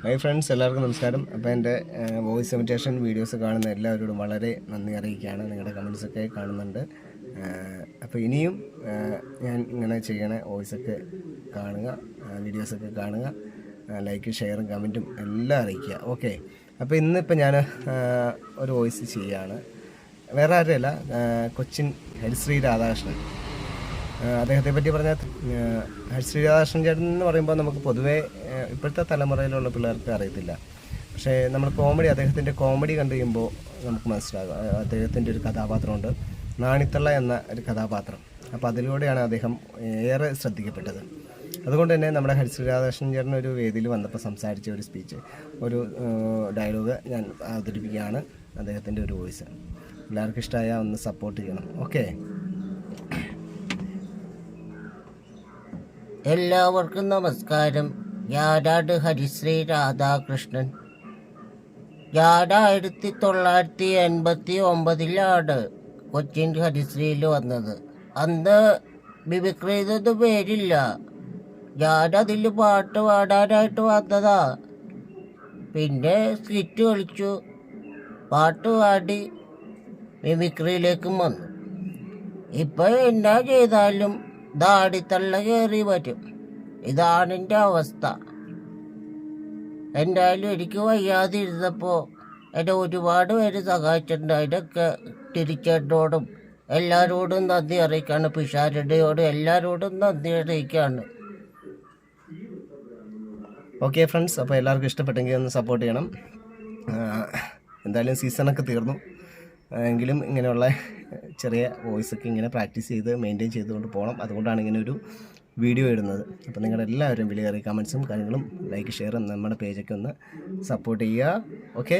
Hi friends, എല്ലാവർക്കും നമസ്കാരം. അപ്പോൾ എൻ്റെ വോയിസ് ഇമിറ്റേഷൻ വീഡിയോസ് കാണുന്ന എല്ലാവരോടും വളരെ നന്ദി അറിയിക്കുകയാണ്. നിങ്ങളുടെ കമൻസൊക്കെ കാണുന്നുണ്ട്. അപ്പോൾ ഇനിയും ഞാൻ ഇങ്ങനെ ചെയ്യണ വോയിസൊക്കെ കാണുക, വീഡിയോസൊക്കെ കാണുക, ലൈക്ക് ഷെയറും കമൻറ്റും എല്ലാം അറിയിക്കുക. ഓക്കെ, അപ്പോൾ ഇന്നിപ്പോൾ ഞാൻ ഒരു വോയിസ് ചെയ്യുകയാണ്. വേറെ ആരുമല്ല, കൊച്ചിൻ ഹരിശ്രീ രാധാകൃഷ്ണൻ. അദ്ദേഹത്തെ പറ്റി പറഞ്ഞാൽ ഹരിശ്രീ രാധാകൃഷ്ണൻ ചേട്ടൻ എന്ന് പറയുമ്പോൾ നമുക്ക് പൊതുവേ ഇപ്പോഴത്തെ തലമുറയിലുള്ള പിള്ളേർക്ക് അറിയത്തില്ല. പക്ഷേ നമ്മൾ അദ്ദേഹത്തിൻ്റെ കോമഡി കണ്ടു കഴിയുമ്പോൾ നമുക്ക് മനസ്സിലാകും. അദ്ദേഹത്തിൻ്റെ ഒരു കഥാപാത്രമുണ്ട്, നാണിത്തള്ള എന്ന ഒരു കഥാപാത്രം. അപ്പോൾ അതിലൂടെയാണ് അദ്ദേഹം ഏറെ ശ്രദ്ധിക്കപ്പെട്ടത്. അതുകൊണ്ട് തന്നെ നമ്മുടെ ഹരിശ്രീ രാധാകൃഷ്ണൻ ചേട്ടൻ ഒരു വേദിയിൽ വന്നപ്പോൾ സംസാരിച്ച ഒരു സ്പീച്ച്, ഒരു ഡയലോഗ് ഞാൻ അവതരിപ്പിക്കുകയാണ്. അദ്ദേഹത്തിൻ്റെ ഒരു വോയിസ് എല്ലാവർക്കും ഇഷ്ടമായാൽ ഒന്ന് സപ്പോർട്ട് ചെയ്യണം. ഓക്കെ, എല്ലാവർക്കും നമസ്കാരം. ഞാനാണ് ഹരിശ്രീ രാധാകൃഷ്ണൻ. ഞാൻ 1989 കൊച്ചിൻ ഹരിശ്രീയിൽ വന്നത്. അന്ന് മിമിക്രി ഇതൊന്നും പേരില്ല. ഞാനതിൽ പാട്ട് പാടാനായിട്ട് വന്നതാ. പിന്നെ സ്കിറ്റ് കളിച്ചു, പാട്ട് പാടി മിമിക്രിയിലേക്കും വന്നു. ഇപ്പം എന്നാ ചെയ്താലും ദാടിത്തള്ള കയറി വരും. ഇതാണ് എൻ്റെ അവസ്ഥ. എന്തായാലും എനിക്ക് വയ്യാതിരുന്നപ്പോൾ എന്നെ ഒരുപാട് പേര് സഹായിച്ചിട്ടുണ്ട്. അതിനൊക്കെ തിരിച്ചേട്ടനോടും എല്ലാവരോടും നന്ദി അറിയിക്കുകയാണ്. പിഷാരടിയോടും എല്ലാവരോടും നന്ദി അറിയിക്കുകയാണ്. ഓക്കെ ഫ്രണ്ട്സ്, അപ്പോൾ എല്ലാവർക്കും ഇഷ്ടപ്പെട്ടെങ്കിൽ ഒന്ന് സപ്പോർട്ട് ചെയ്യണം. എന്തായാലും സീസണൊക്കെ തീർന്നു എങ്കിലും ഇങ്ങനെയുള്ള ചെറിയ വോയിസൊക്കെ ഇങ്ങനെ പ്രാക്ടീസ് ചെയ്ത് മെയിൻറ്റെയിൻ ചെയ്തുകൊണ്ട് പോകണം. അതുകൊണ്ടാണ് ഇങ്ങനെ ഒരു വീഡിയോ ഇടുന്നത്. അപ്പോൾ നിങ്ങളുടെ എല്ലാവരും വിലയേറിയ കമൻസും കാര്യങ്ങളും ലൈക്ക് ഷെയറും നമ്മുടെ പേജൊക്കെ ഒന്ന് സപ്പോർട്ട് ചെയ്യുക. ഓക്കെ.